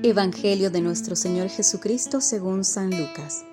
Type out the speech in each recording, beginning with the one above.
Evangelio de nuestro Señor Jesucristo según San Lucas.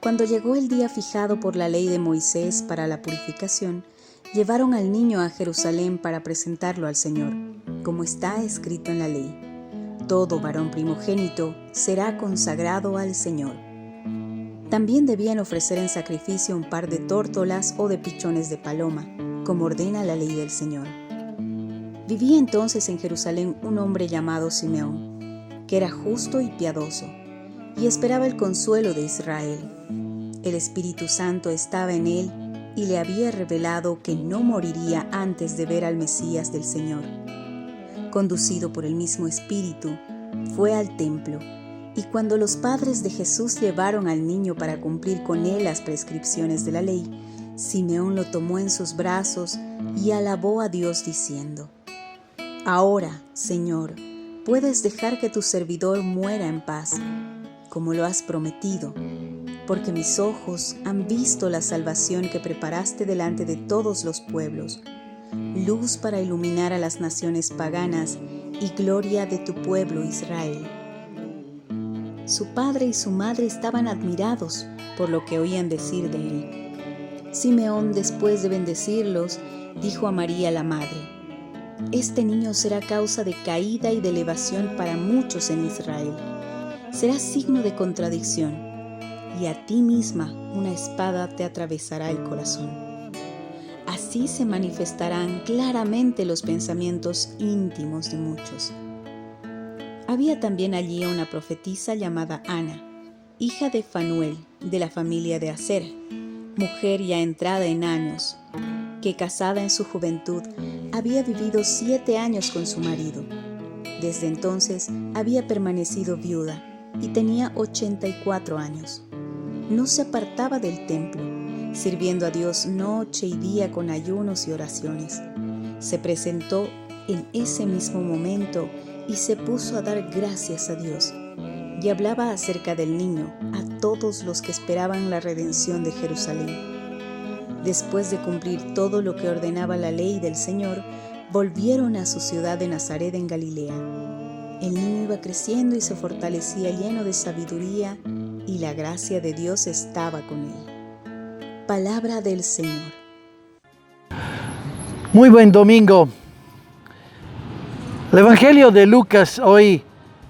Cuando llegó el día fijado por la ley de Moisés para la purificación, llevaron al niño a Jerusalén para presentarlo al Señor, como está escrito en la ley. Todo varón primogénito será consagrado al Señor. También debían ofrecer en sacrificio un par de tórtolas o de pichones de paloma, como ordena la ley del Señor. Vivía entonces en Jerusalén un hombre llamado Simeón, que era justo y piadoso, y esperaba el consuelo de Israel. El Espíritu Santo estaba en él y le había revelado que no moriría antes de ver al Mesías del Señor. Conducido por el mismo Espíritu, fue al templo, y cuando los padres de Jesús llevaron al niño para cumplir con él las prescripciones de la ley, Simeón lo tomó en sus brazos y alabó a Dios diciendo: «Ahora, Señor, puedes dejar que tu servidor muera en paz, como lo has prometido, porque mis ojos han visto la salvación que preparaste delante de todos los pueblos, luz para iluminar a las naciones paganas y gloria de tu pueblo Israel». Su padre y su madre estaban admirados por lo que oían decir de él. Simeón, después de bendecirlos, dijo a María la madre: «Este niño será causa de caída y de elevación para muchos en Israel. Será signo de contradicción, y a ti misma una espada te atravesará el corazón. Así se manifestarán claramente los pensamientos íntimos de muchos». Había también allí una profetisa llamada Ana, hija de Fanuel, de la familia de Aser, mujer ya entrada en años, que casada en su juventud había vivido 7 años con su marido. Desde entonces había permanecido viuda y tenía 84 años. No se apartaba del templo, sirviendo a Dios noche y día con ayunos y oraciones. Se presentó en ese mismo momento y se puso a dar gracias a Dios, y hablaba acerca del niño a todos los que esperaban la redención de Jerusalén. Después de cumplir todo lo que ordenaba la ley del Señor, volvieron a su ciudad de Nazaret en Galilea. El niño iba creciendo y se fortalecía lleno de sabiduría, y la gracia de Dios estaba con él. Palabra del Señor. Muy buen domingo. El Evangelio de Lucas hoy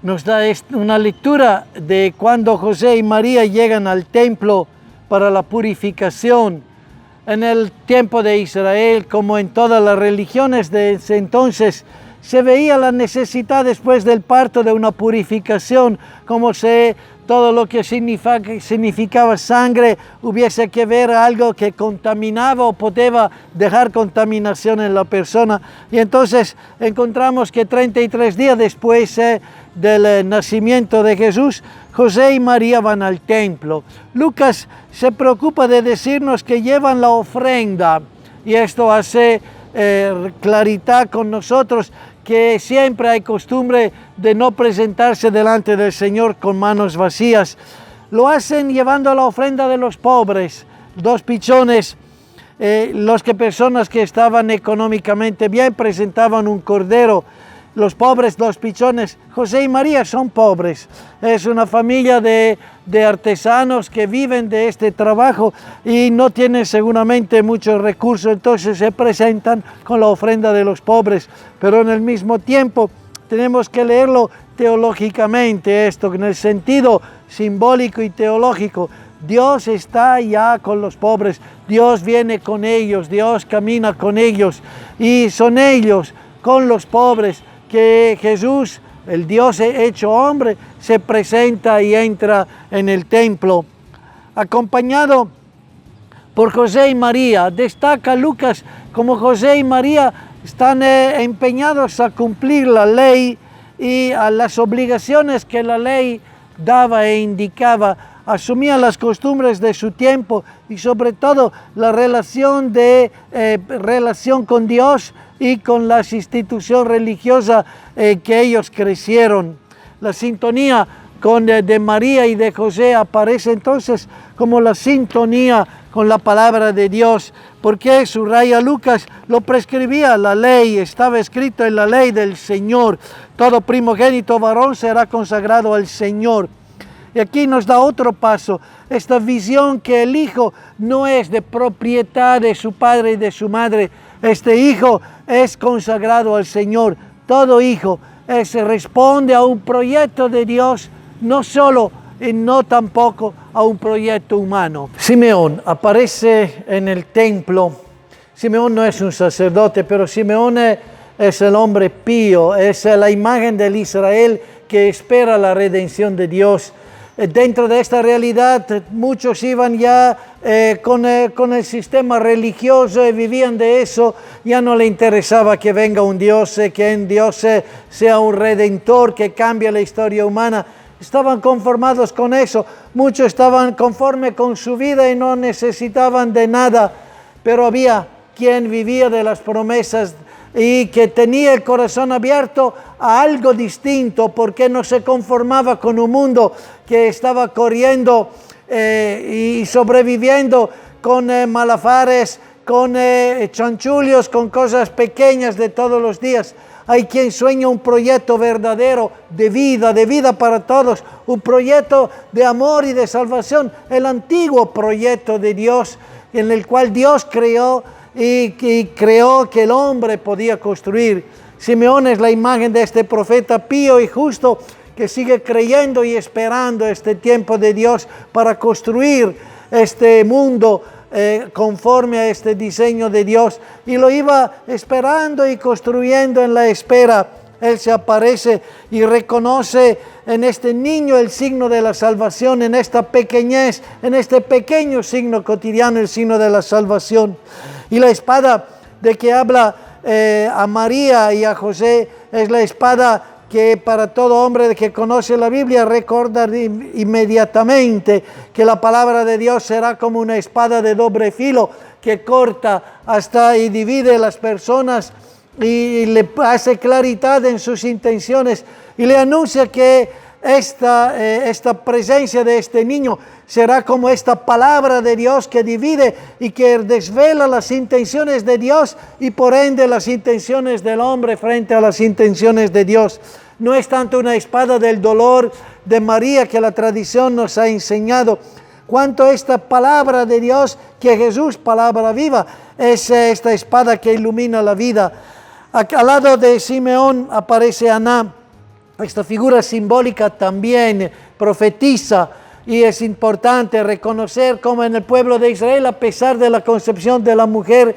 nos da una lectura de cuando José y María llegan al templo para la purificación. En el tiempo de Israel, como en todas las religiones de ese entonces, se veía la necesidad después del parto de una purificación, como si todo lo que significaba sangre hubiese que ver algo que contaminaba o podía dejar contaminación en la persona. Y entonces encontramos que 33 días después del nacimiento de Jesús, José y María van al templo. Lucas se preocupa de decirnos que llevan la ofrenda, y esto hace claridad con nosotros que siempre hay costumbre de no presentarse delante del Señor con manos vacías. Lo hacen llevando la ofrenda de los pobres, 2 pichones. Personas que estaban económicamente bien presentaban un cordero. Los pobres, 2 pichones. José y María son pobres. Es una familia de artesanos que viven de este trabajo y no tienen seguramente muchos recursos, entonces se presentan con la ofrenda de los pobres. Pero en el mismo tiempo tenemos que leerlo teológicamente esto, en el sentido simbólico y teológico. Dios está ya con los pobres, Dios viene con ellos, Dios camina con ellos, y son ellos con los pobres que Jesús, el Dios hecho hombre, se presenta y entra en el templo. Acompañado por José y María, destaca Lucas como José y María están empeñados a cumplir la ley y a las obligaciones que la ley daba e indicaba. Asumían las costumbres de su tiempo y sobre todo la relación con Dios y con las instituciones religiosas que ellos crecieron. La sintonía de María y de José aparece entonces como la sintonía con la palabra de Dios, porque subraya Lucas, lo prescribía la ley, estaba escrito en la ley del Señor, todo primogénito varón será consagrado al Señor. Y aquí nos da otro paso, esta visión que el hijo no es de propiedad de su padre y de su madre, este hijo es consagrado al Señor. Todo hijo responde a un proyecto de Dios, no solo y no tampoco a un proyecto humano. Simeón aparece en el templo. Simeón no es un sacerdote, pero Simeón es el hombre pío, es la imagen del Israel que espera la redención de Dios. Dentro de esta realidad muchos iban ya con el sistema religioso y vivían de eso, ya no le interesaba que venga un Dios, que en Dios sea un redentor que cambie la historia humana. Estaban conformados con eso, muchos estaban conformes con su vida y no necesitaban de nada, pero había quien vivía de las promesas y que tenía el corazón abierto a algo distinto, porque no se conformaba con un mundo que estaba corriendo y sobreviviendo con malafares, con chanchullos, con cosas pequeñas de todos los días. Hay quien sueña un proyecto verdadero de vida para todos, un proyecto de amor y de salvación, el antiguo proyecto de Dios en el cual Dios creó y creó que el hombre podía construir. Simeón es la imagen de este profeta pío y justo que sigue creyendo y esperando este tiempo de Dios para construir este mundo conforme a este diseño de Dios, y lo iba esperando y construyendo en la espera. Él se aparece y reconoce en este niño el signo de la salvación, en esta pequeñez, en este pequeño signo cotidiano, el signo de la salvación. Y la espada de que habla a María y a José es la espada que para todo hombre que conoce la Biblia recuerda inmediatamente que la palabra de Dios será como una espada de doble filo que corta hasta y divide las personas y le hace claridad en sus intenciones y le anuncia que esta presencia de este niño será como esta palabra de Dios que divide y que desvela las intenciones de Dios y por ende las intenciones del hombre frente a las intenciones de Dios. No es tanto una espada del dolor de María que la tradición nos ha enseñado, cuanto esta palabra de Dios, que Jesús, palabra viva, es esta espada que ilumina la vida. Al lado de Simeón aparece Aná. Esta figura simbólica también profetiza, y es importante reconocer cómo en el pueblo de Israel, a pesar de la concepción de la mujer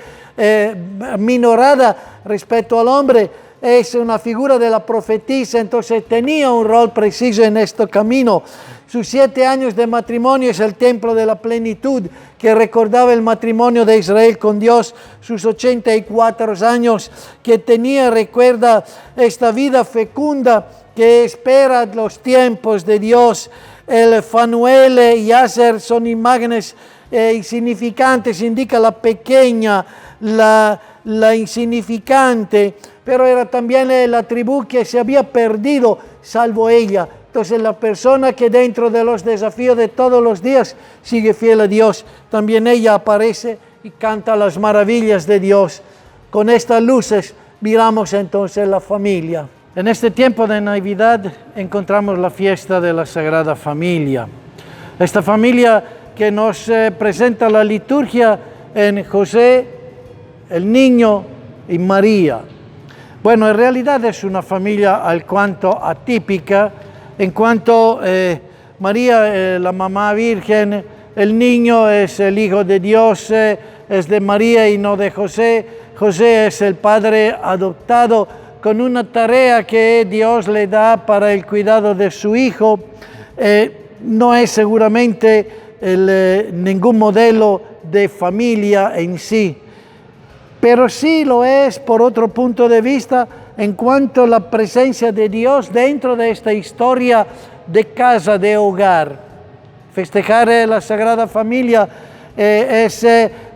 minorada respecto al hombre, es una figura de la profetisa, entonces tenía un rol preciso en este camino. Sus 7 años de matrimonio es el templo de la plenitud que recordaba el matrimonio de Israel con Dios. Sus 84 años que tenía recuerda esta vida fecunda que espera los tiempos de Dios. El Fanuel y Aser son imágenes insignificantes, indica la pequeña, la insignificante, pero era también la tribu que se había perdido, salvo ella. Entonces la persona que dentro de los desafíos de todos los días sigue fiel a Dios, también ella aparece y canta las maravillas de Dios. Con estas luces miramos entonces la familia. En este tiempo de Navidad encontramos la fiesta de la Sagrada Familia. Esta familia que nos presenta la liturgia en José, el niño y María. Bueno, en realidad es una familia al cuanto atípica, en cuanto María, la mamá virgen, el niño es el hijo de Dios, es de María y no de José. José es el padre adoptado con una tarea que Dios le da para el cuidado de su hijo. No es seguramente ningún modelo de familia en sí, pero sí lo es por otro punto de vista en cuanto a la presencia de Dios dentro de esta historia de casa, de hogar. Festejar la Sagrada Familia es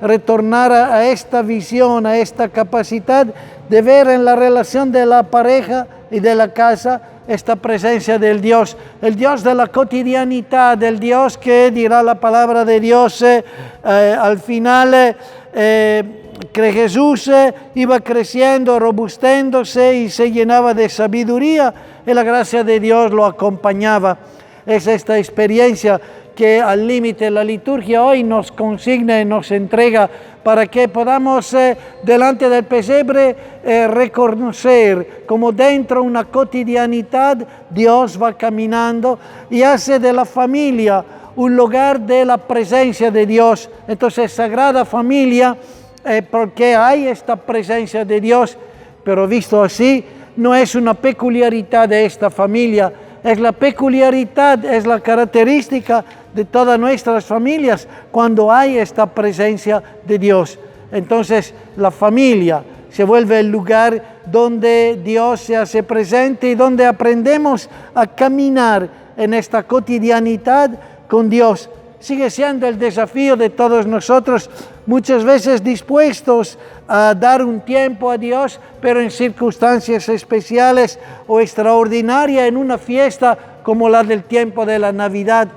retornar a esta visión, a esta capacidad de ver en la relación de la pareja y de la casa esta presencia del Dios, el Dios de la cotidianidad, el Dios que dirá la palabra de Dios al final, que Jesús iba creciendo, robusténdose y se llenaba de sabiduría y la gracia de Dios lo acompañaba. Es esta experiencia que al límite la liturgia hoy nos consigna y nos entrega para que podamos delante del pesebre reconocer como dentro una cotidianidad Dios va caminando y hace de la familia un lugar de la presencia de Dios. Entonces, Sagrada Familia, porque hay esta presencia de Dios, pero visto así, no es una peculiaridad de esta familia, es la peculiaridad, es la característica de todas nuestras familias cuando hay esta presencia de Dios. Entonces la familia se vuelve el lugar donde Dios se hace presente y donde aprendemos a caminar en esta cotidianidad con Dios. Sigue siendo el desafío de todos nosotros, muchas veces dispuestos a dar un tiempo a Dios, pero en circunstancias especiales o extraordinarias, en una fiesta como la del tiempo de la Navidad,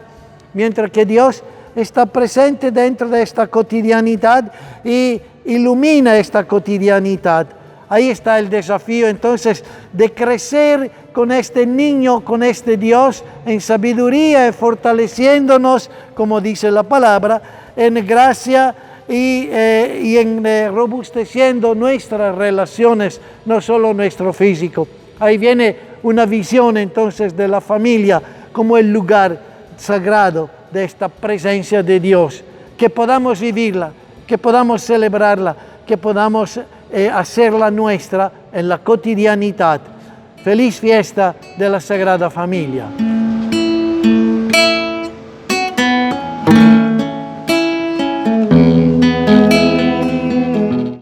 mientras que Dios está presente dentro de esta cotidianidad y ilumina esta cotidianidad. Ahí está el desafío entonces de crecer con este niño, con este Dios en sabiduría, fortaleciéndonos, como dice la palabra, en gracia y en robusteciendo nuestras relaciones, no solo nuestro físico. Ahí viene una visión entonces de la familia como el lugar sagrado de esta presencia de Dios, que podamos vivirla, que podamos celebrarla, que podamos hacerla nuestra en la cotidianidad. Feliz fiesta de la Sagrada Familia.